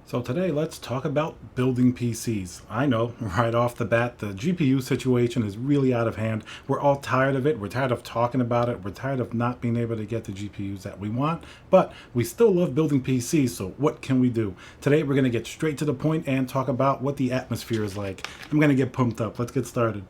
So today let's talk about building PCs. I know right off the bat the GPU situation is really out of hand. We're all tired of it. We're tired of talking about it. We're tired of not being able to get the GPUs that we want, but we still love building PCs, so what can we do? Today we're going to get straight to the point and talk about what the atmosphere is like. I'm going to get pumped up. Let's get started.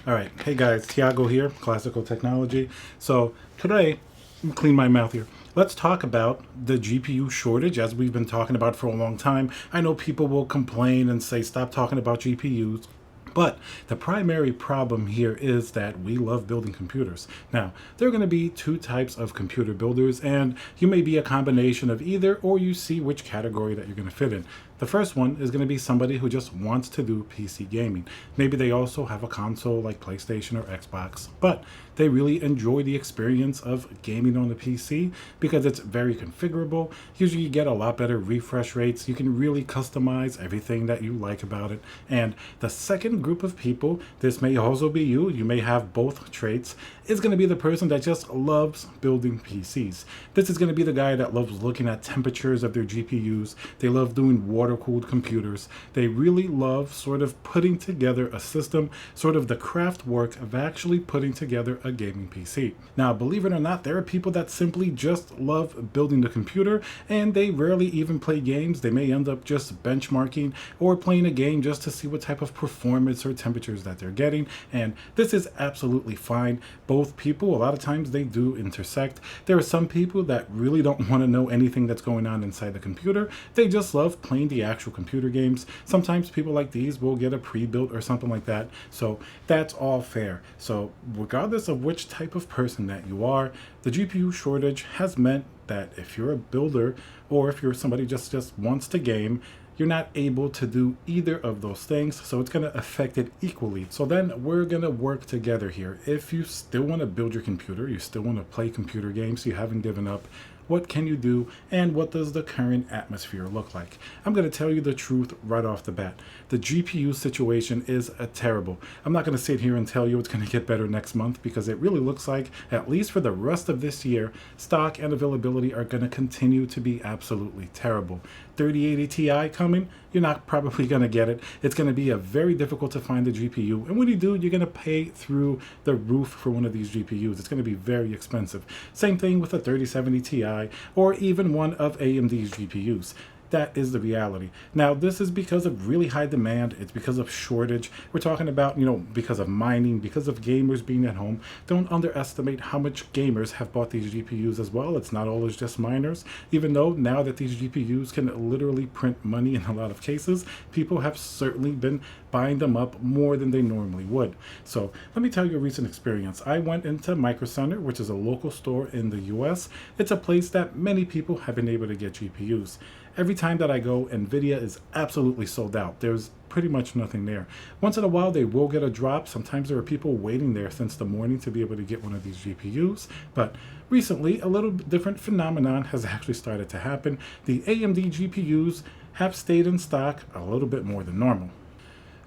All right, hey guys, Tiago here, Classical Technology. So today, let me clean my mouth here. Let's talk about the GPU shortage, as we've been talking about for a long time. I know people will complain and say, stop talking about GPUs. But the primary problem here is that we love building computers. Now, there are going to be two types of computer builders, and you may be a combination of either, or you see which category that you're going to fit in. The first one is going to be somebody who just wants to do PC gaming. Maybe they also have a console like PlayStation or Xbox, but they really enjoy the experience of gaming on the PC because it's very configurable. Usually you get a lot better refresh rates. You can really customize everything that you like about it. And the second group of people, this may also be you, you may have both traits, is going to be the person that just loves building PCs. This is going to be the guy that loves looking at temperatures of their GPUs. They love doing water-cooled computers. They really love sort of putting together a system, sort of the craft work of actually putting together a gaming PC. Now, believe it or not, there are people that simply just love building the computer and they rarely even play games. They may end up just benchmarking or playing a game just to see what type of performance or temperatures that they're getting. And this is absolutely fine. Both people, a lot of times they do intersect. There are some people that really don't want to know anything that's going on inside the computer. They just love playing the actual computer games. Sometimes people like these will get a pre-built or something like that. So that's all fair. So regardless of which type of person that you are, the GPU shortage has meant that if you're a builder or if you're somebody just wants to game, you're not able to do either of those things, so it's going to affect it equally. So then we're going to work together here. If you still want to build your computer, you still want to play computer games, you haven't given up, what can you do, and what does the current atmosphere look like? I'm going to tell you the truth right off the bat. The GPU situation is terrible. I'm not going to sit here and tell you it's going to get better next month because it really looks like, at least for the rest of this year, stock and availability are going to continue to be absolutely terrible. 3080 Ti coming, you're not probably going to get it. It's going to be very difficult to find the GPU. And when you do, you're going to pay through the roof for one of these GPUs. It's going to be very expensive. Same thing with a 3070 Ti or even one of AMD's GPUs. That is the reality. Now, this is because of really high demand. It's because of shortage. We're talking about, because of mining, because of gamers being at home. Don't underestimate how much gamers have bought these GPUs as well. It's not always just miners. Even though now that these GPUs can literally print money in a lot of cases, people have certainly been buying them up more than they normally would. So let me tell you a recent experience. I went into Micro Center, which is a local store in the US. It's a place that many people have been able to get GPUs. Every time that I go, nvidia is absolutely sold out. There's pretty much nothing there. Once in a while, they will get a drop. Sometimes there are people waiting there since the morning to be able to get one of these GPUs. But recently, a little different phenomenon has actually started to happen. The AMD GPUs have stayed in stock a little bit more than normal.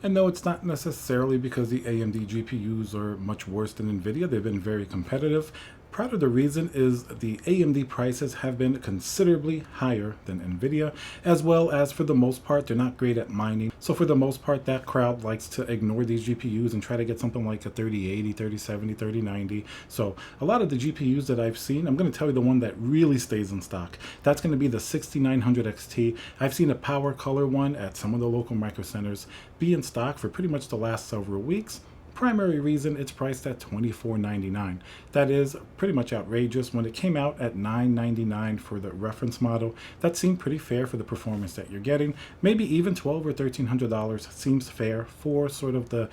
And no, it's not necessarily because the AMD GPUs are much worse than NVIDIA. They've been very competitive. Part of the reason is the AMD prices have been considerably higher than NVIDIA, as well as for the most part, they're not great at mining. So for the most part, that crowd likes to ignore these GPUs and try to get something like a 3080, 3070, 3090. So a lot of the GPUs that I've seen, I'm going to tell you the one that really stays in stock. That's going to be the 6900 XT. I've seen a power color one at some of the local micro centers be in stock for pretty much the last several weeks. Primary reason it's priced at $24.99. That is pretty much outrageous. When it came out at $9.99 for the reference model, that seemed pretty fair for the performance that you're getting. Maybe even $1,200 or $1,300 seems fair for sort of the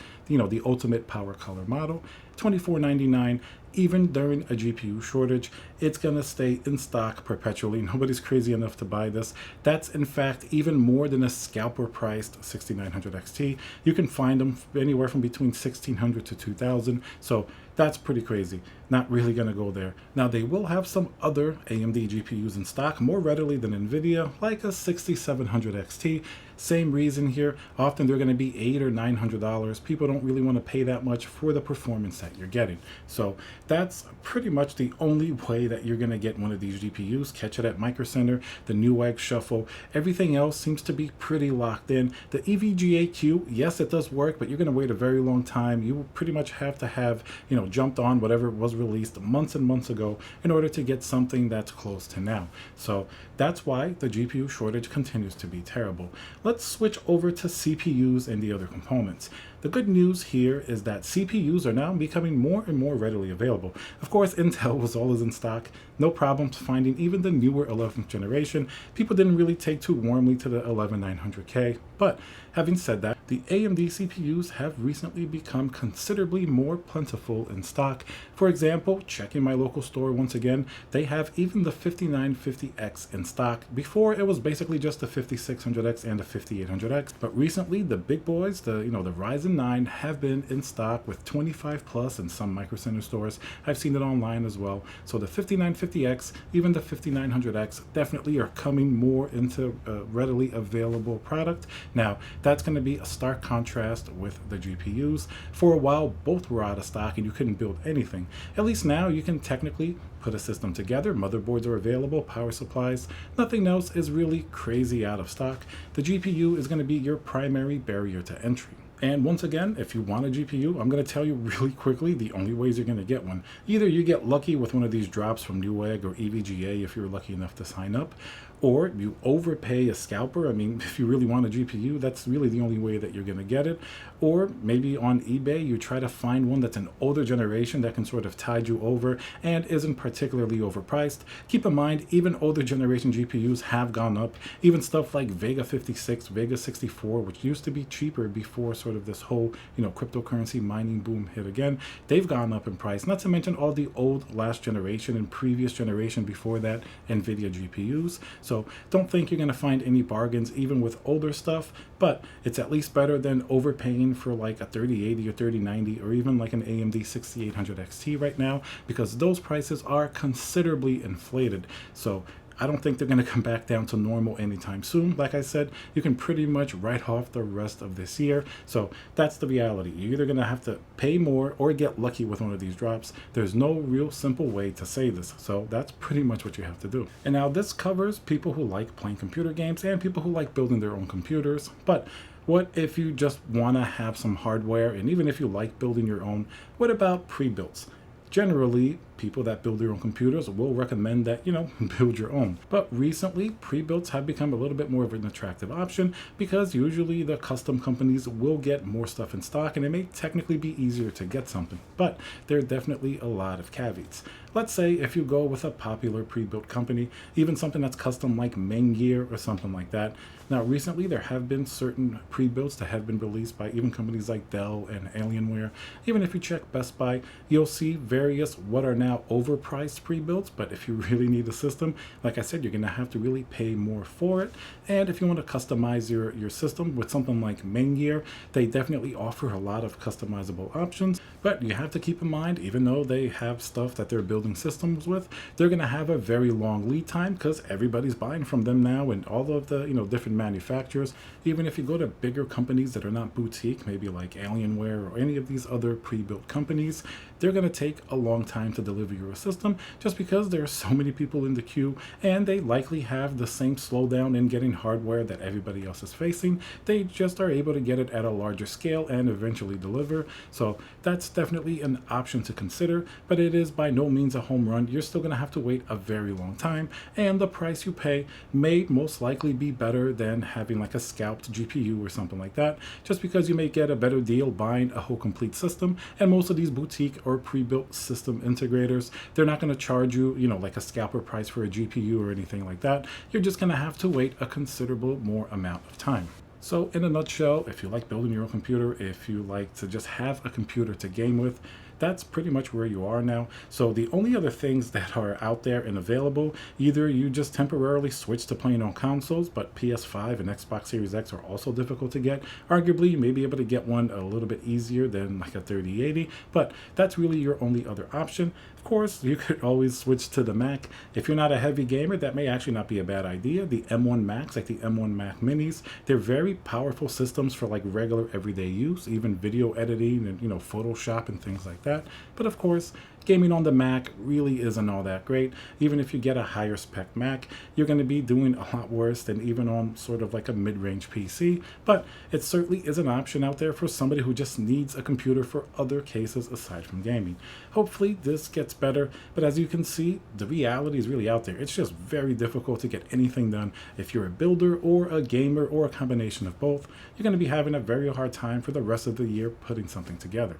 ultimate power color model. $24.99. Even during a GPU shortage, it's going to stay in stock perpetually. Nobody's crazy enough to buy this. That's in fact even more than a scalper priced 6900 XT. You can find them anywhere from between $1,600 to $2,000. So That's pretty crazy. Not really going to go there. Now, they will have some other AMD GPUs in stock more readily than nvidia, like a 6700 XT. Same reason here. Often they're going to be $800 or $900. People don't really want to pay that much for the performance that you're getting. So that's pretty much the only way that you're going to get one of these GPUs. Catch it at Micro Center, the Newegg Shuffle. Everything else seems to be pretty locked in. The EVGA-Q, yes, it does work, but you're going to wait a very long time. You pretty much have to have, jumped on whatever was released months and months ago in order to get something that's close to now. So that's why the GPU shortage continues to be terrible. Let's switch over to CPUs and the other components. The good news here is that CPUs are now becoming more and more readily available. Of course, Intel was always in stock. No problems finding even the newer 11th generation. People didn't really take too warmly to the 11900K. But having said that, the AMD CPUs have recently become considerably more plentiful in stock. For example, checking my local store once again, they have even the 5950X in stock. Before, it was basically just the 5600X and the 5800X. But recently, the big boys, the Ryzen 9 have been in stock with 25 plus in some Micro Center stores. I've seen it online as well. So the 5950X, even the 5900X definitely are coming more into a readily available product. Now, that's going to be a stark contrast with the GPUs. For a while, both were out of stock and you couldn't build anything. At least now you can technically put a system together. Motherboards are available, power supplies. Nothing else is really crazy out of stock. The GPU is going to be your primary barrier to entry. And once again, if you want a GPU, I'm going to tell you really quickly the only ways you're going to get one. Either you get lucky with one of these drops from Newegg or EVGA if you're lucky enough to sign up, or you overpay a scalper. I mean, if you really want a GPU, that's really the only way that you're going to get it. Or maybe on eBay, you try to find one that's an older generation that can sort of tide you over and isn't particularly overpriced. Keep in mind, even older generation GPUs have gone up. Even stuff like Vega 56, Vega 64, which used to be cheaper before sort of this whole, cryptocurrency mining boom hit again, they've gone up in price. Not to mention all the old last generation and previous generation before that nvidia GPUs. So don't think you're going to find any bargains even with older stuff, but it's at least better than overpaying for like a 3080 or 3090 or even like an AMD 6800 XT right now, because those prices are considerably inflated. So I don't think they're going to come back down to normal anytime soon. Like I said, you can pretty much write off the rest of this year. So that's the reality. You're either going to have to pay more or get lucky with one of these drops. There's no real simple way to say this. So that's pretty much what you have to do. And now this covers people who like playing computer games and people who like building their own computers. But what if you just want to have some hardware, and even if you like building your own, what about pre-builts? Generally, people that build their own computers will recommend that, build your own. But recently, pre-builts have become a little bit more of an attractive option because usually the custom companies will get more stuff in stock and it may technically be easier to get something. But there are definitely a lot of caveats. Let's say if you go with a popular pre-built company, even something that's custom like Gear or something like that. Now, recently there have been certain pre-builts that have been released by even companies like Dell and Alienware. Even if you check Best Buy, you'll see various what are now overpriced pre-builts, but if you really need a system, like I said, you're going to have to really pay more for it. And if you want to customize your system with something like Gear, they definitely offer a lot of customizable options, but you have to keep in mind, even though they have stuff that they're building systems with, they're going to have a very long lead time because everybody's buying from them now, and all of the different manufacturers. Even if you go to bigger companies that are not boutique, maybe like Alienware or any of these other pre-built companies, they're going to take a long time to deliver you a system just because there are so many people in the queue, and they likely have the same slowdown in getting hardware that everybody else is facing. They just are able to get it at a larger scale and eventually deliver. So that's definitely an option to consider, but it is by no means a home run. You're still going to have to wait a very long time, and the price you pay may most likely be better than having like a scalped GPU or something like that, just because you may get a better deal buying a whole complete system. And most of these boutique or pre-built system integrators, they're not going to charge you, like a scalper price for a GPU or anything like that. You're just going to have to wait a considerable more amount of time. So in a nutshell, if you like building your own computer, if you like to just have a computer to game with, that's pretty much where you are now. So the only other things that are out there and available, either you just temporarily switch to playing on consoles, but PS5 and Xbox Series X are also difficult to get. Arguably, you may be able to get one a little bit easier than like a 3080, but that's really your only other option. Of course, you could always switch to the Mac. If you're not a heavy gamer, that may actually not be a bad idea. The M1 Macs, like the M1 Mac Minis, they're very powerful systems for like regular everyday use, even video editing and Photoshop and things like that. But of course, gaming on the Mac really isn't all that great. Even if you get a higher spec Mac, you're going to be doing a lot worse than even on sort of like a mid-range PC. But it certainly is an option out there for somebody who just needs a computer for other cases aside from gaming. Hopefully this gets better, but as you can see, the reality is really out there. It's just very difficult to get anything done. If you're a builder or a gamer or a combination of both, you're going to be having a very hard time for the rest of the year putting something together.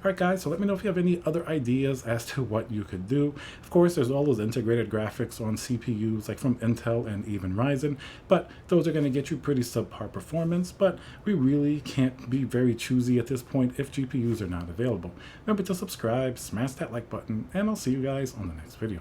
All right, guys, so let me know if you have any other ideas as to what you could do. Of course, there's all those integrated graphics on CPUs like from Intel and even Ryzen, but those are going to get you pretty subpar performance, but we really can't be very choosy at this point if GPUs are not available. Remember to subscribe, smash that like button, and I'll see you guys on the next video.